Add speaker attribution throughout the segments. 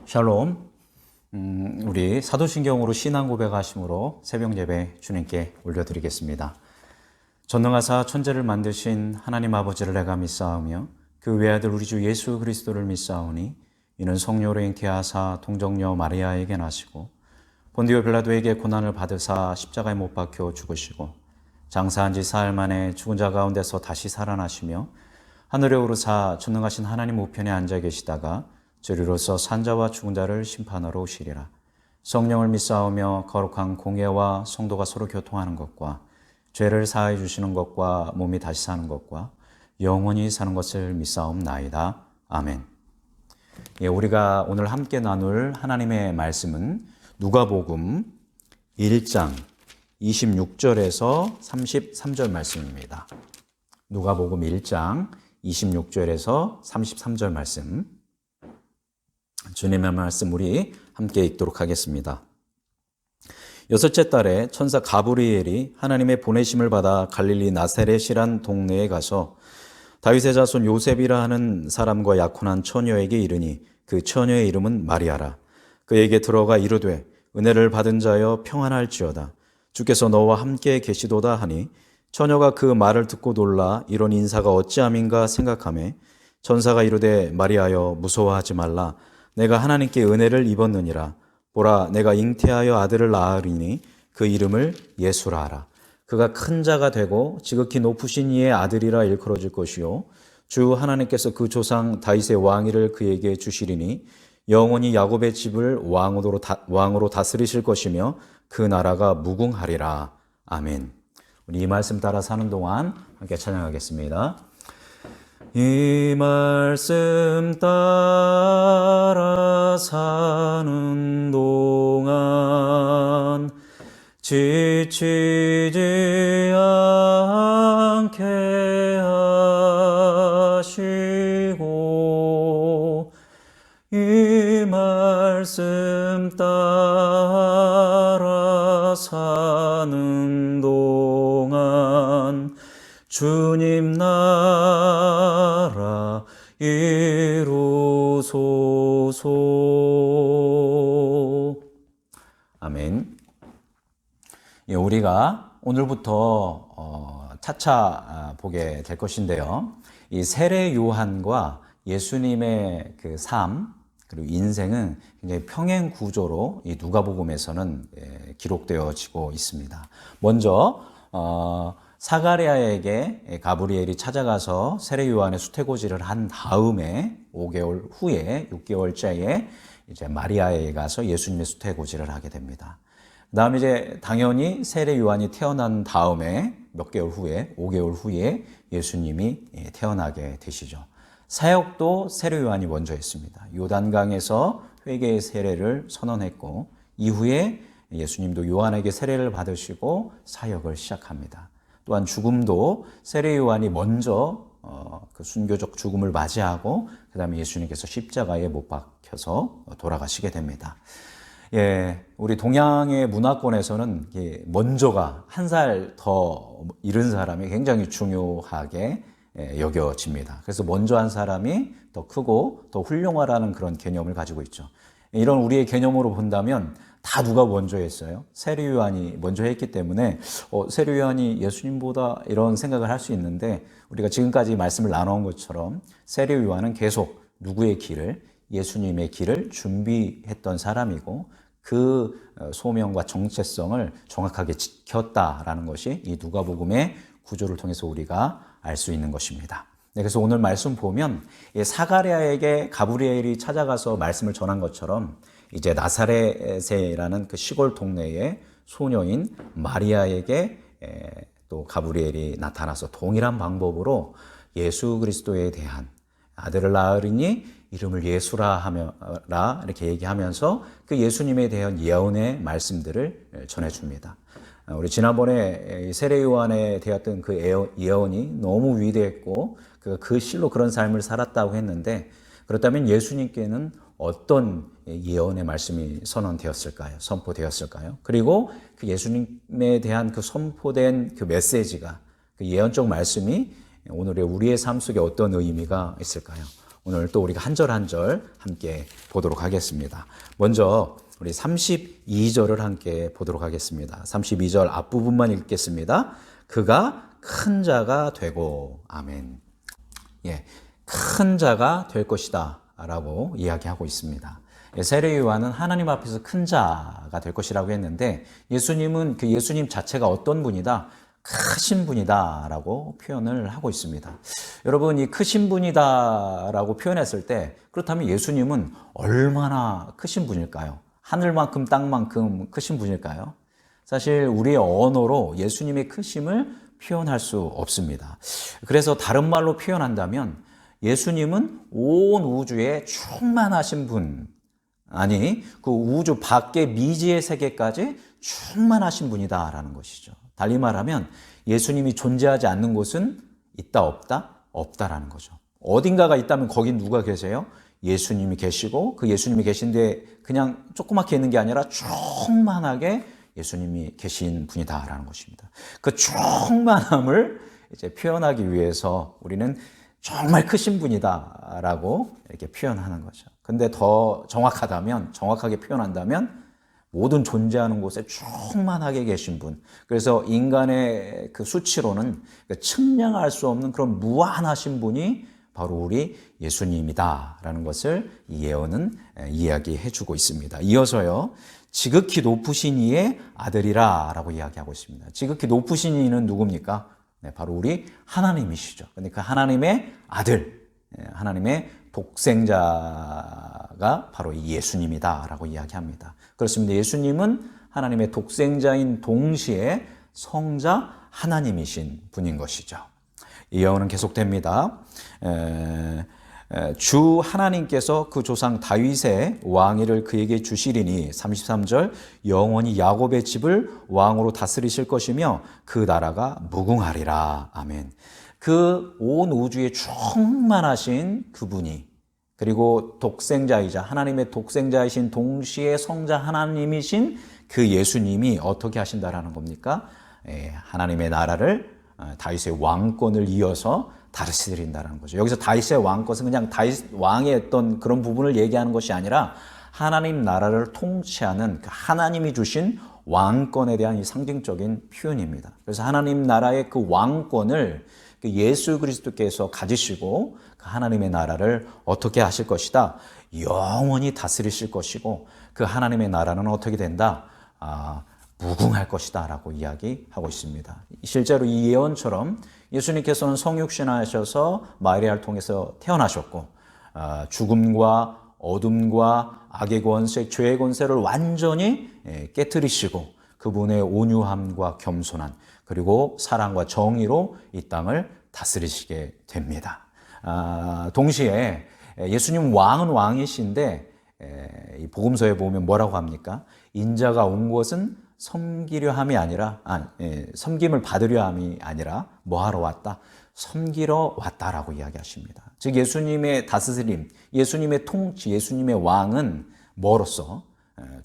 Speaker 1: 샬롬. 우리 사도신경으로 신앙 고백하심으로 새벽 예배 주님께 올려드리겠습니다. 전능하사 천지를 만드신 하나님 아버지를 내가 믿사오며 그 외아들 우리 주 예수 그리스도를 믿사오니 이는 성령으로 잉태하사 동정녀 마리아에게 나시고 본디오 빌라도에게 고난을 받으사 십자가에 못 박혀 죽으시고 장사한 지 사흘 만에 죽은 자 가운데서 다시 살아나시며 하늘에 오르사 전능하신 하나님 우편에 앉아 계시다가 저리로서 산자와 죽은 자를 심판하러 오시리라. 성령을 믿사오며 거룩한 공예와 성도가 서로 교통하는 것과 죄를 사하여 주시는 것과 몸이 다시 사는 것과 영원히 사는 것을 믿사옵나이다. 아멘. 우리가 오늘 함께 나눌 하나님의 말씀은 누가복음 1장 26절에서 33절 말씀입니다. 누가복음 1장 26절에서 33절 말씀. 주님의 말씀 우리 함께 읽도록 하겠습니다. 여섯째 달에 천사 가브리엘이 하나님의 보내심을 받아 갈릴리 나사렛이란 동네에 가서 다윗의 자손 요셉이라 하는 사람과 약혼한 처녀에게 이르니 그 처녀의 이름은 마리아라. 그에게 들어가 이르되 은혜를 받은 자여 평안할지어다. 주께서 너와 함께 계시도다 하니 처녀가 그 말을 듣고 놀라 이런 인사가 어찌함인가 생각하매 천사가 이르되 마리아여 무서워하지 말라. 내가 하나님께 은혜를 입었느니라. 보라 내가 잉태하여 아들을 낳으리니 그 이름을 예수라 하라. 그가 큰 자가 되고 지극히 높으신 이의 아들이라 일컬어질 것이요 주 하나님께서 그 조상 다윗의 왕위를 그에게 주시리니 영원히 야곱의 집을 왕으로 다스리실 것이며 그 나라가 무궁하리라. 아멘. 우리 이 말씀 따라 사는 동안 함께 찬양하겠습니다. 이 말씀 따라 사는 동안 지치지 않게 하시고 이 말씀 따라 사는 동안 주님 나라 이루소서. 아멘. 우리가 오늘부터 차차 보게 될 것인데요. 이 세례 요한과 예수님의 그 삶 그리고 인생은 굉장히 평행 구조로 이 누가복음에서는 기록되어지고 있습니다. 먼저 사가랴에게 가브리엘이 찾아가서 세례 요한의 수태고지를 한 다음에 5개월 후에 6개월째에 이제 마리아에 가서 예수님의 수태고지를 하게 됩니다. 그다음에 이제 당연히 세례 요한이 태어난 다음에 몇 개월 후에 5개월 후에 예수님이 태어나게 되시죠. 사역도 세례 요한이 먼저 했습니다. 요단강에서 회개의 세례를 선언했고 이후에 예수님도 요한에게 세례를 받으시고 사역을 시작합니다. 또한 죽음도 세례 요한이 먼저 그 순교적 죽음을 맞이하고 그 다음에 예수님께서 십자가에 못 박혀서 돌아가시게 됩니다. 우리 동양의 문화권에서는 먼저가 한 살 더 이른 사람이 굉장히 중요하게 여겨집니다. 그래서 먼저 한 사람이 더 크고 더 훌륭하다는 그런 개념을 가지고 있죠. 이런 우리의 개념으로 본다면 다 누가 먼저 했어요? 세례 요한이 먼저 했기 때문에 세례 요한이 예수님보다 이런 생각을 할 수 있는데 우리가 지금까지 말씀을 나눠온 것처럼 세례 요한은 계속 누구의 길을? 예수님의 길을 준비했던 사람이고 그 소명과 정체성을 정확하게 지켰다라는 것이 이 누가복음의 구조를 통해서 우리가 알 수 있는 것입니다. 그래서 오늘 말씀 보면 사가랴에게 가브리엘이 찾아가서 말씀을 전한 것처럼 이제 나사렛이라는 그 시골 동네의 소녀인 마리아에게 또 가브리엘이 나타나서 동일한 방법으로 예수 그리스도에 대한 아들을 낳으리니 이름을 예수라 하며라 이렇게 얘기하면서 그 예수님에 대한 예언의 말씀들을 전해줍니다. 우리 지난번에 세례 요한에 대했던 그 예언이 너무 위대했고 그 실로 그런 삶을 살았다고 했는데 그렇다면 예수님께는 어떤 예언의 말씀이 선포되었을까요? 그리고 그 예수님에 대한 그 선포된 그 메시지가 그 예언적 말씀이 오늘의 우리의 삶 속에 어떤 의미가 있을까요? 오늘 또 우리가 한 절 한 절 함께 보도록 하겠습니다. 먼저 우리 32절을 함께 보도록 하겠습니다. 32절 앞부분만 읽겠습니다. 그가 큰 자가 되고, 아멘. 예, 큰 자가 될 것이다 라고 이야기하고 있습니다. 세례 요한은 하나님 앞에서 큰 자가 될 것이라고 했는데, 예수님은 그 예수님 자체가 어떤 분이다? 크신 분이다 라고 표현을 하고 있습니다. 여러분, 이 크신 분이다 라고 표현했을 때, 그렇다면 예수님은 얼마나 크신 분일까요? 하늘만큼 땅만큼 크신 분일까요? 사실 우리의 언어로 예수님의 크심을 표현할 수 없습니다. 그래서 다른 말로 표현한다면 예수님은 온 우주에 충만하신 분, 아니 그 우주 밖의 미지의 세계까지 충만하신 분이다라는 것이죠. 달리 말하면 예수님이 존재하지 않는 곳은 있다 없다? 없다라는 거죠. 어딘가가 있다면 거긴 누가 계세요? 예수님이 계시고, 그 예수님이 계신데 그냥 조그맣게 있는 게 아니라 충만하게 예수님이 계신 분이다라는 것입니다. 그 충만함을 이제 표현하기 위해서 우리는 정말 크신 분이다라고 이렇게 표현하는 거죠. 근데 더 정확하게 표현한다면 모든 존재하는 곳에 충만하게 계신 분. 그래서 인간의 그 수치로는 측량할 수 없는 그런 무한하신 분이 바로 우리 예수님이다라는 것을 이 예언은 이야기해 주고 있습니다. 이어서요, 지극히 높으신 이의 아들이라 라고 이야기하고 있습니다. 지극히 높으신 이는 누굽니까? 네, 바로 우리 하나님이시죠. 그러니까 하나님의 아들, 하나님의 독생자가 바로 이 예수님이다 라고 이야기합니다. 그렇습니다. 예수님은 하나님의 독생자인 동시에 성자 하나님이신 분인 것이죠. 이 예언은 계속됩니다. 주 하나님께서 그 조상 다윗의 왕위를 그에게 주시리니, 33절, 영원히 야곱의 집을 왕으로 다스리실 것이며 그 나라가 무궁하리라. 아멘. 그 온 우주에 충만하신 그분이, 그리고 독생자이자 하나님의 독생자이신 동시에 성자 하나님이신 그 예수님이 어떻게 하신다라는 겁니까? 하나님의 나라를, 다윗의 왕권을 이어서 다스린다는 거죠. 여기서 다윗의 왕권은 그냥 다윗 왕의 어떤 그런 부분을 얘기하는 것이 아니라 하나님 나라를 통치하는 그 하나님이 주신 왕권에 대한 이 상징적인 표현입니다. 그래서 하나님 나라의 그 왕권을 그 예수 그리스도께서 가지시고 그 하나님의 나라를 어떻게 하실 것이다? 영원히 다스리실 것이고, 그 하나님의 나라는 어떻게 된다? 무궁할 것이다 라고 이야기하고 있습니다. 실제로 이 예언처럼 예수님께서는 성육신하셔서 마리아를 통해서 태어나셨고, 죽음과 어둠과 악의 권세, 죄의 권세를 완전히 깨트리시고, 그분의 온유함과 겸손한, 그리고 사랑과 정의로 이 땅을 다스리시게 됩니다. 동시에 예수님 왕은 왕이신데, 이 복음서에 보면 뭐라고 합니까? 인자가 온 것은 섬기려 함이 아니라, 섬김을 받으려 함이 아니라 뭐 하러 왔다? 섬기러 왔다라고 이야기하십니다. 즉 예수님의 다스림, 예수님의 통치, 예수님의 왕은 뭐로서?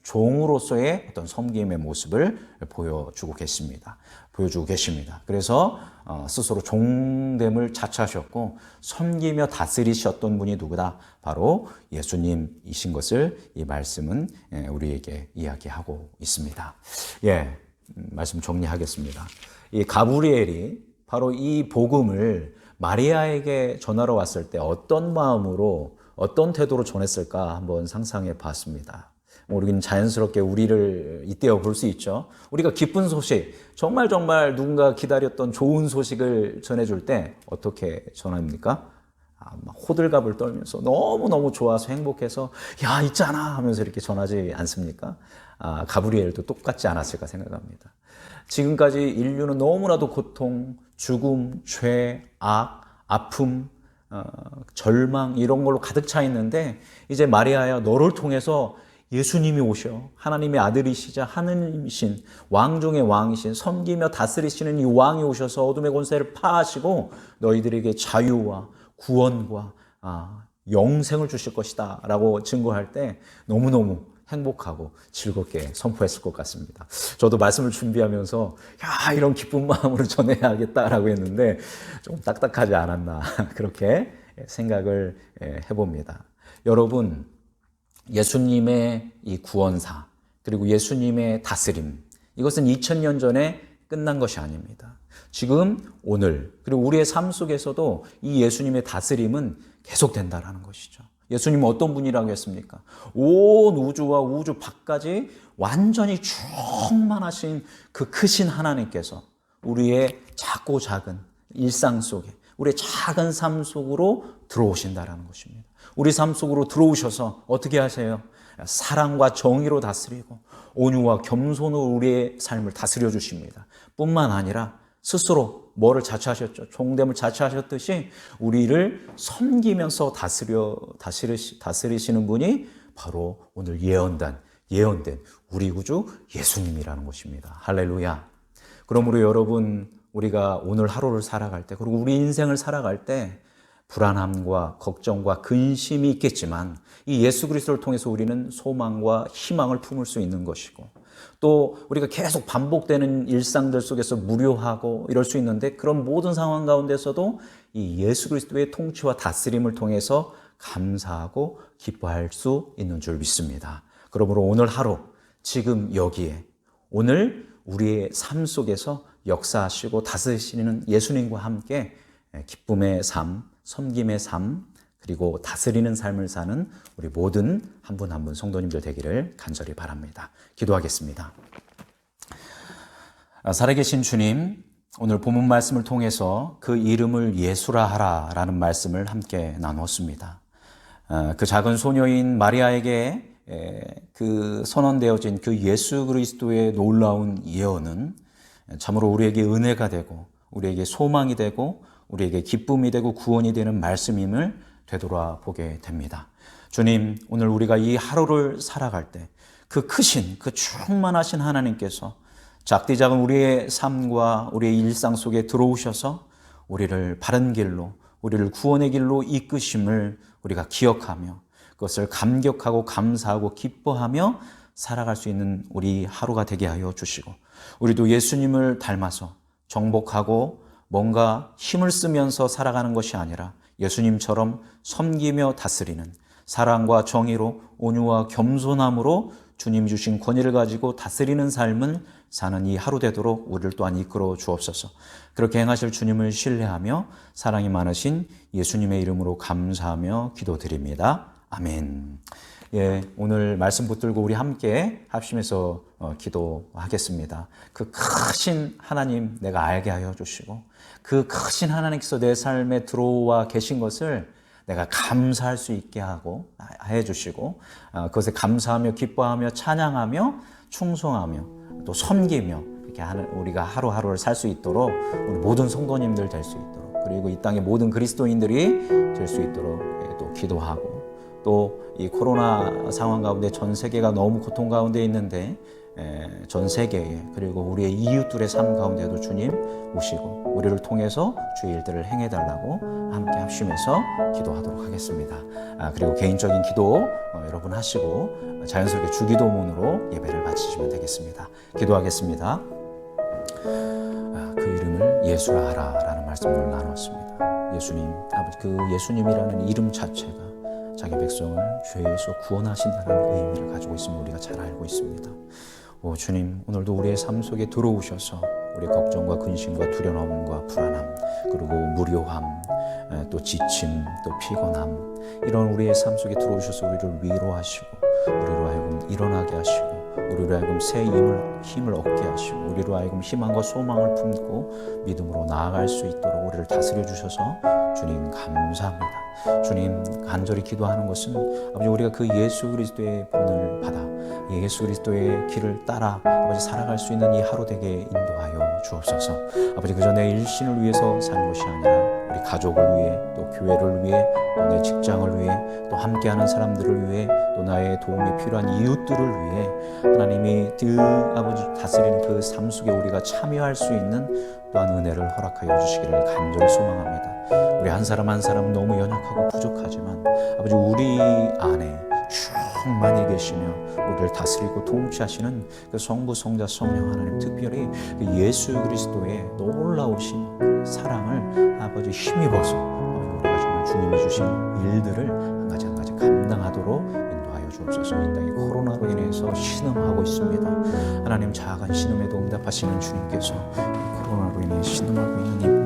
Speaker 1: 종으로서의 어떤 섬김의 모습을 보여주고 계십니다. 그래서 스스로 종됨을 자처하셨고 섬기며 다스리셨던 분이 누구다? 바로 예수님이신 것을 이 말씀은 우리에게 이야기하고 있습니다. 말씀 정리하겠습니다. 이 가브리엘이 바로 이 복음을 마리아에게 전하러 왔을 때 어떤 마음으로, 어떤 태도로 전했을까 한번 상상해 봤습니다. 우리는 자연스럽게 우리를 잇대어 볼 수 있죠. 우리가 기쁜 소식, 정말 누군가 기다렸던 좋은 소식을 전해줄 때 어떻게 전합니까? 막 호들갑을 떨면서 너무너무 좋아서 행복해서 야 있잖아 하면서 이렇게 전하지 않습니까? 가브리엘도 똑같지 않았을까 생각합니다. 지금까지 인류는 너무나도 고통, 죽음, 죄, 악, 아픔, 절망 이런 걸로 가득 차 있는데, 이제 마리아야 너를 통해서 예수님이 오셔 하나님의 아들이시자 하느님이신 왕 중의 왕이신 섬기며 다스리시는 이 왕이 오셔서 어둠의 권세를 파하시고 너희들에게 자유와 구원과 영생을 주실 것이다 라고 증거할 때 너무너무 행복하고 즐겁게 선포했을 것 같습니다. 저도 말씀을 준비하면서 이런 기쁜 마음으로 전해야겠다라고 했는데 좀 딱딱하지 않았나 그렇게 생각을 해봅니다. 여러분, 예수님의 이 구원사, 그리고 예수님의 다스림, 이것은 2000년 전에 끝난 것이 아닙니다. 지금, 오늘, 그리고 우리의 삶 속에서도 이 예수님의 다스림은 계속된다라는 것이죠. 예수님은 어떤 분이라고 했습니까? 온 우주와 우주 밖까지 완전히 충만하신 그 크신 하나님께서 우리의 작고 작은 일상 속에, 우리의 작은 삶 속으로 들어오신다라는 것입니다. 우리 삶 속으로 들어오셔서 어떻게 하세요? 사랑과 정의로 다스리고 온유와 겸손으로 우리의 삶을 다스려 주십니다. 뿐만 아니라 스스로 뭐를 자처하셨죠? 종됨을 자처하셨듯이 우리를 섬기면서 다스리시는 분이 바로 오늘 예언된 우리 구주 예수님이라는 것입니다. 할렐루야. 그러므로 여러분, 우리가 오늘 하루를 살아갈 때, 그리고 우리 인생을 살아갈 때 불안함과 걱정과 근심이 있겠지만 이 예수 그리스도를 통해서 우리는 소망과 희망을 품을 수 있는 것이고, 또 우리가 계속 반복되는 일상들 속에서 무료하고 이럴 수 있는데, 그런 모든 상황 가운데서도 이 예수 그리스도의 통치와 다스림을 통해서 감사하고 기뻐할 수 있는 줄 믿습니다. 그러므로 오늘 하루, 지금 여기에, 오늘 우리의 삶 속에서 역사하시고 다스리시는 예수님과 함께 기쁨의 삶, 섬김의 삶, 그리고 다스리는 삶을 사는 우리 모든 한 분 한 분 성도님들 되기를 간절히 바랍니다. 기도하겠습니다. 살아계신 주님, 오늘 본문 말씀을 통해서 그 이름을 예수라 하라라는 말씀을 함께 나누었습니다. 그 작은 소녀인 마리아에게 그 선언되어진 그 예수 그리스도의 놀라운 예언은 참으로 우리에게 은혜가 되고, 우리에게 소망이 되고, 우리에게 기쁨이 되고 구원이 되는 말씀임을 되돌아보게 됩니다. 주님, 오늘 우리가 이 하루를 살아갈 때 그 크신, 그 충만하신 하나님께서 작디 작은 우리의 삶과 우리의 일상 속에 들어오셔서 우리를 바른 길로, 우리를 구원의 길로 이끄심을 우리가 기억하며 그것을 감격하고 감사하고 기뻐하며 살아갈 수 있는 우리 하루가 되게 하여 주시고, 우리도 예수님을 닮아서 정복하고 뭔가 힘을 쓰면서 살아가는 것이 아니라 예수님처럼 섬기며 다스리는, 사랑과 정의로 온유와 겸손함으로 주님 주신 권위를 가지고 다스리는 삶을 사는 이 하루 되도록 우리를 또한 이끌어 주옵소서. 그렇게 행하실 주님을 신뢰하며 사랑이 많으신 예수님의 이름으로 감사하며 기도드립니다. 아멘. 예, 오늘 말씀 붙들고 우리 함께 합심해서 기도하겠습니다. 그 크신 하나님 내가 알게 하여 주시고, 그 크신 하나님께서 내 삶에 들어와 계신 것을 내가 감사할 수 있게 하고 해주시고, 그것에 감사하며 기뻐하며 찬양하며 충성하며 또 섬기며 이렇게 우리가 하루하루를 살 수 있도록 우리 모든 성도님들 될 수 있도록, 그리고 이 땅의 모든 그리스도인들이 될 수 있도록 또 기도하고, 또 이 코로나 상황 가운데 전 세계가 너무 고통 가운데 있는데 전 세계에, 그리고 우리의 이웃들의 삶 가운데도 주님 오시고 우리를 통해서 주의 일들을 행해달라고 함께 합심해서 기도하도록 하겠습니다. 그리고 개인적인 기도 여러분 하시고 자연스럽게 주기도문으로 예배를 마치시면 되겠습니다. 기도하겠습니다. 그 이름을 예수라 하라라는 말씀을 나눴습니다. 예수님, 아버지, 그 예수님이라는 이름 자체가 자기 백성을 죄에서 구원하신다는 의미를 가지고 있음을 우리가 잘 알고 있습니다. 오 주님, 오늘도 우리의 삶 속에 들어오셔서 우리의 걱정과 근심과 두려움과 불안함, 그리고 무료함, 또 지침, 또 피곤함, 이런 우리의 삶 속에 들어오셔서 우리를 위로하시고, 우리로 하여금 일어나게 하시고, 우리로 하여금 새 힘을 얻게 하시고, 우리로 하여금 희망과 소망을 품고 믿음으로 나아갈 수 있도록 우리를 다스려 주셔서 주님 감사합니다. 주님, 간절히 기도하는 것은 아버지, 우리가 그 예수 그리스도의 본을 받아 예수 그리스도의 길을 따라 아버지 살아갈 수 있는 이 하루 되게 인도하여 주옵소서. 아버지, 그저 내 일신을 위해서 사는 것이 아니라 우리 가족을 위해, 또 교회를 위해, 또 내 직장을 위해, 또 함께하는 사람들을 위해, 또 나의 도움이 필요한 이웃들을 위해 하나님이 그 아버지 다스리는 그 삶 속에 우리가 참여할 수 있는 또한 은혜를 허락하여 주시기를 간절히 소망합니다. 우리 한 사람 한 사람 너무 연약하고 부족하지만 아버지, 우리 안에 충만히 계시며 우리를 다스리고 통치하시는 그 성부, 성자, 성령 하나님, 특별히 그 예수 그리스도의 놀라우신 사랑을 아버지 힘입어서 아버지 우리가 정말 주님이 주신 일들을 한 가지 한 가지 감당하도록 인도하여 주옵소서. 이 땅이 코로나로 인해서 신음하고 있습니다. 하나님, 작은 신음에도 응답하시는 주님께서 이 코로나로 인해 신음하고 있는 이